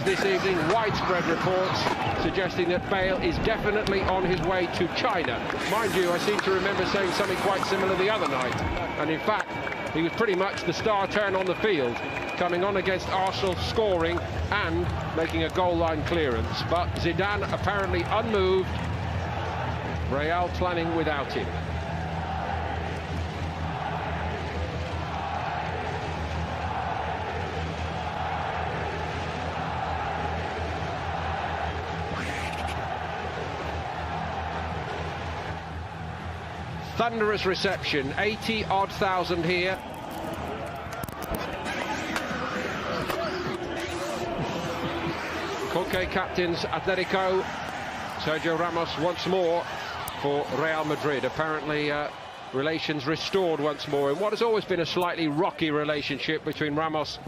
this evening, widespread reports suggesting that Bale is definitely on his way to China. Mind you, I seem to remember saying something quite similar the other night, and in fact he was pretty much the star turn on the field, coming on against Arsenal, scoring and making a goal line clearance. But Zidane apparently unmoved, Real planning without him. Thunderous reception, 80-odd thousand here. Koke captains Atletico. Sergio Ramos once more for Real Madrid. Apparently relations restored once more in what has always been a slightly rocky relationship between Ramos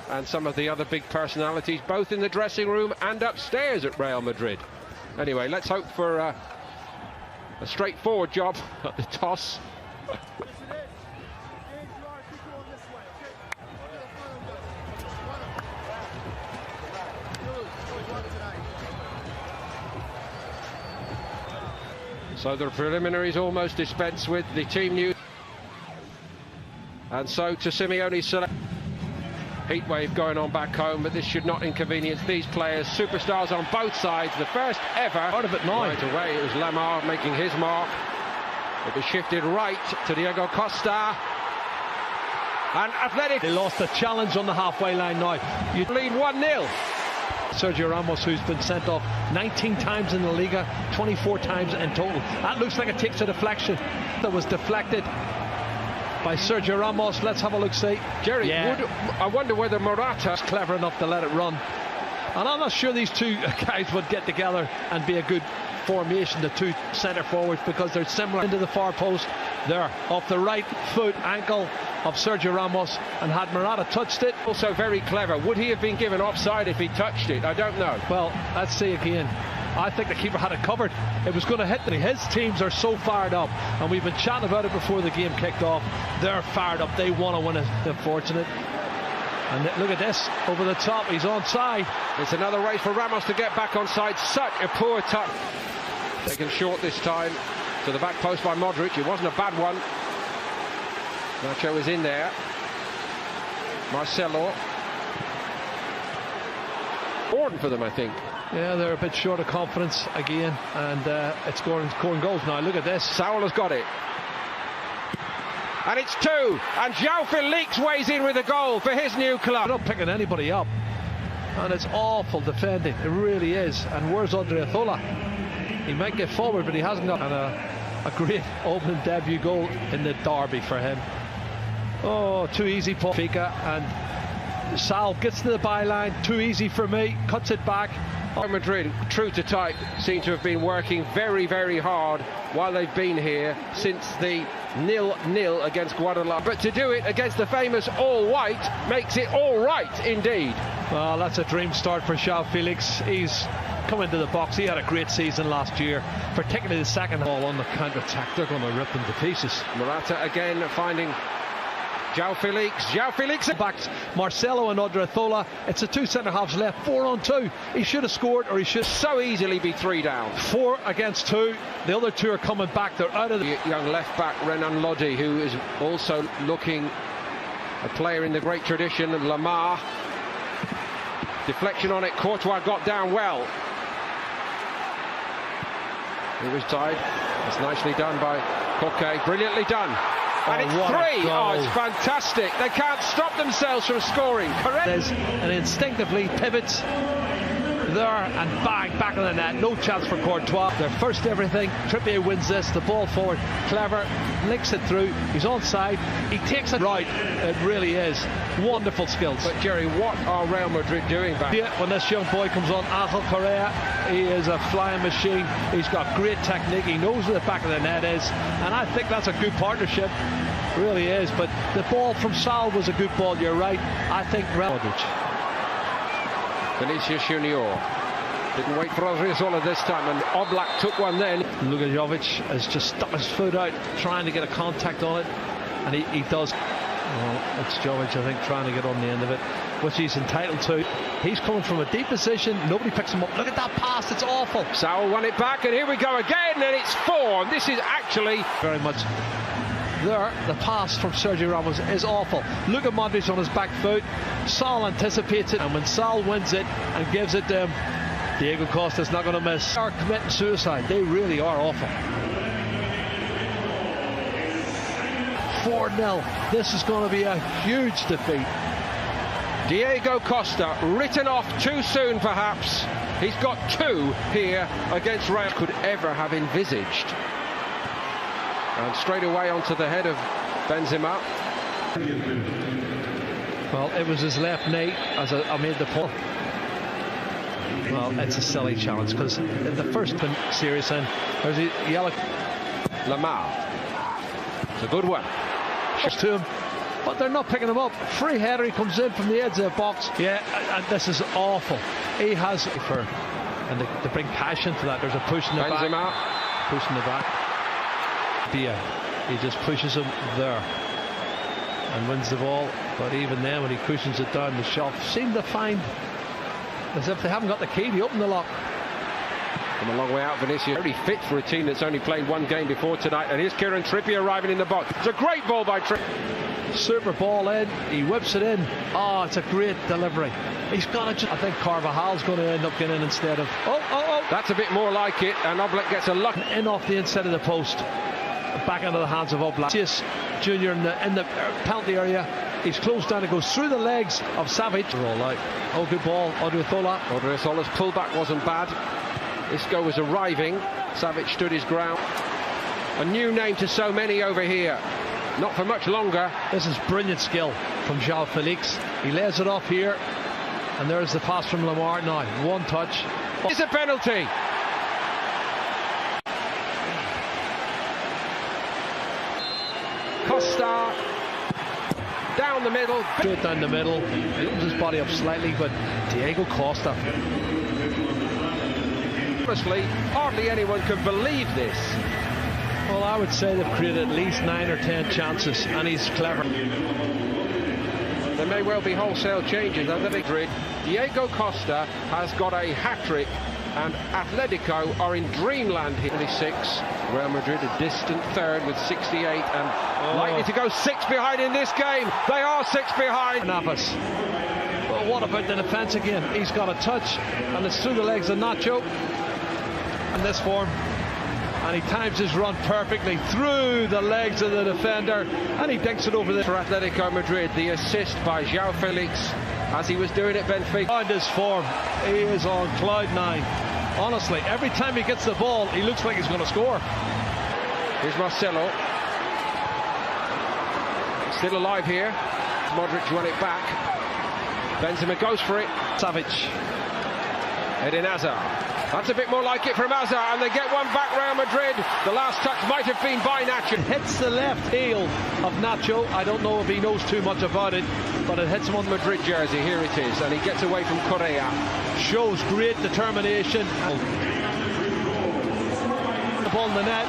and some of the other big personalities, both in the dressing room and upstairs at Real Madrid. Anyway, let's hope for a straightforward job at the toss. So the preliminaries almost dispensed with. The team news. And so to Simeone's select. Heatwave going on back home, but this should not inconvenience these players. Superstars on both sides. The first ever out of it now. Right away, it was Lamar making his mark. It was shifted right to Diego Costa. And Athletic. They lost the challenge on the halfway line now. You lead 1-0. Sergio Ramos, who's been sent off 19 times in the Liga, 24 times in total. That looks like it takes a deflection. That was deflected by Sergio Ramos. Let's have a look, see. Jerry, I wonder whether Morata's clever enough to let it run. And I'm not sure these two guys would get together and be a good formation, the two centre forwards, because they're similar. Into the far post there, off the right foot ankle of Sergio Ramos, and had Morata touched it. Also very clever. Would he have been given offside if he touched it? I don't know. Well, let's see again. I think the keeper had it covered. It was going to hit. His teams are so fired up, and we've been chatting about it before the game kicked off. They're fired up. They want to win it. They're fortunate. And look at this, over the top. He's onside. It's another race for Ramos to get back onside. Such a poor touch. Taken short this time to the back post by Modric. It wasn't a bad one. Nacho is in there. Marcelo. Important for them, I think. Yeah, they're a bit short of confidence again, and it's scoring goals now. Look at this. Saul has got it. And it's 2. And João Felix weighs in with a goal for his new club. They're not picking anybody up. And it's awful defending. It really is. And where's Odriozola? He might get forward, but he hasn't got. And a great opening debut goal in the derby for him. Oh, too easy for Fika. And Sal gets to the byline. Too easy for me. Cuts it back. Madrid, true to type, seem to have been working very, very hard while they've been here since the 0-0 against Guadalajara. But to do it against the famous all-white makes it all right indeed. Well, that's a dream start for João Felix. He's come into the box. He had a great season last year, particularly the second ball on the counter-attack. They're going to rip them to pieces. Morata again finding João Felix back Marcelo and Odriozola. It's the two centre halves left, 4-on-2. He should have scored, or he should so easily be 3 down. 4 against 2. The other 2 are coming back. They're out of the young left back Renan Lodi, who is also looking a player in the great tradition of Lamar. Deflection on it. Courtois got down well. He was tied. It's nicely done by Koke. Brilliantly done. And it's 3. Oh, it's fantastic. They can't stop themselves from scoring. Correct. And instinctively pivots there and bang, back on the net. No chance for Courtois. Their first everything. Trippier wins this. The ball forward. Clever. Links it through. He's onside. He takes it right. It really is. Wonderful skills. But Jerry, what are Real Madrid doing back? Yeah, when this young boy comes on, Angel Correa, he is a flying machine. He's got great technique. He knows where the back of the net is. And I think that's a good partnership. Really is. But the ball from Sal was a good ball. You're right. I think Vinicius Junior didn't wait for Odriozola this time, and Oblak took one then. Luka Jovic has just stuck his foot out trying to get a contact on it, and he does. Well, it's Jovic, I think, trying to get on the end of it, which he's entitled to. He's coming from a deep position. Nobody picks him up. Look at that pass. It's awful. Saul won it back, and here we go again, and it's 4. And this is actually very much there. The pass from Sergio Ramos is awful. Look at Modric on his back foot. Saul anticipates it, and when Saul wins it and gives it to him, Diego Costa's not going to miss. They are committing suicide. They really are awful. 4-0. This is going to be a huge defeat. Diego Costa written off too soon, perhaps. He's got 2 here against Real. Could ever have envisaged. And straight away onto the head of Benzema. Well, it was his left knee, as I made the point. Well, it's a silly challenge, because in the first series then, there's a yellow. Lamar. It's a good one. To him, but they're not picking him up. Free header, he comes in from the edge of the box. Yeah, and this is awful. He has and they bring passion to that. There's a push in the Benzema. back. Push in the back. Dia, he just pushes him there and wins the ball. But even then, when he cushions it down the shelf, seem to find as if they haven't got the key to open the lock. From a long way out, Vinicius very fit for a team that's only played 1 game before tonight. And here's Kieran Trippier arriving in the box. It's a great ball by Trippier. Super ball in. He whips it in. Oh, it's a great delivery. He's got to. I think Carvajal's going to end up getting in instead of. Oh! That's a bit more like it. And Oblak gets a luck. In off the inside of the post. Back into the hands of Oblak. Junior in the penalty area. He's closed down. It goes through the legs of Savic. Roll out. Oh, good ball. Odriozola. Odriozola's pullback wasn't bad. Isco was arriving. Savic stood his ground. A new name to so many over here. Not for much longer. This is brilliant skill from João Felix. He lays it off here. And there's the pass from Lamar. Now, 1 touch. It's a penalty. Costa. Down the middle. Straight down the middle. He opens his body up slightly, but Diego Costa. Honestly, hardly anyone can believe this. Well, I would say they've created at least 9 or 10 chances, and he's clever. There may well be wholesale changes under Madrid. Diego Costa has got a hat-trick, and Atletico are in dreamland here. 26. Real Madrid a distant third with 68, and likely to go 6 behind in this game. They are 6 behind. Navas. Well, what about the defence again? He's got a touch, and it's through the legs of Nacho. In this form, and he times his run perfectly through the legs of the defender, and he dinks it over there. For Atletico Madrid, the assist by João Felix, as he was doing at Benfica. On this form, he is on cloud 9. Honestly, every time he gets the ball, he looks like he's going to score. Here's Marcelo. Still alive here. Modric won it back. Benzema goes for it. Savic. Eden Hazard. That's a bit more like it from Hazard, and they get one back. Real Madrid. The last touch might have been by Nacho. Hits the left heel of Nacho. I don't know if he knows too much about it, but it hits him on the Madrid jersey. Here it is, and he gets away from Correa. Shows great determination. The ball in the net,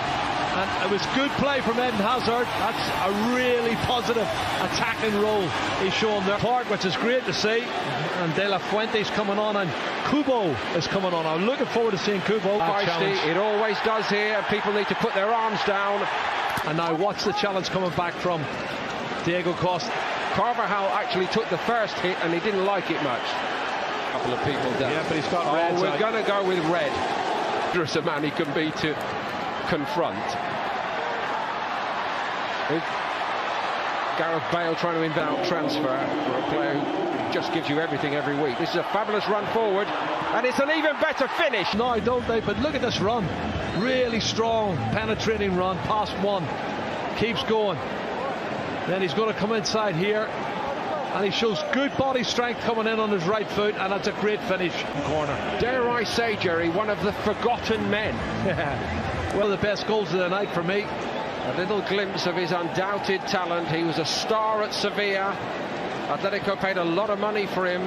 and it was good play from Eden Hazard. That's a really positive attacking role he's shown there. Park, which is great to see, and De La Fuente's coming on, and Kubo is coming on. I'm looking forward to seeing Kubo. It always does here, and people need to put their arms down. And now watch the challenge coming back from Diego Costa. Carvajal actually took the first hit, and he didn't like it much. A couple of people down. Yeah, but he's got red. We're going to go with red. There's a man he can be to confront. Gareth Bale trying to inbound transfer for a player who just gives you everything every week. This is a fabulous run forward, and it's an even better finish. No, don't they? But look at this run. Really strong, penetrating run, past 1. Keeps going. Then he's going to come inside here, and he shows good body strength coming in on his right foot, and that's a great finish. Corner. Dare I say, Jerry, one of the forgotten men. One of the best goals of the night for me. A little glimpse of his undoubted talent. He was a star at Sevilla. Atletico paid a lot of money for him,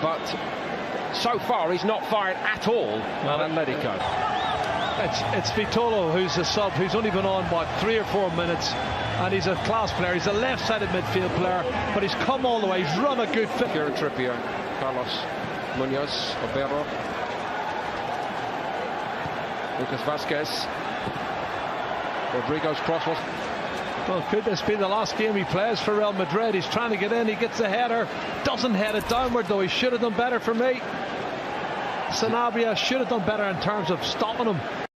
but so far he's not fired at all at Atletico. It's Vitolo who's a sub, who's only been on, what, 3 or 4 minutes. and he's a class player. He's a left-sided midfield player, but he's come all the way. He's run a good fit. Kieran Trippier, Carlos Munoz, Obero, Lucas Vazquez, Rodrigo's cross was. Well, could this be the last game he plays for Real Madrid? He's trying to get in, he gets the header, doesn't head it downward though. He should have done better for me. Sanabria should have done better in terms of stopping him.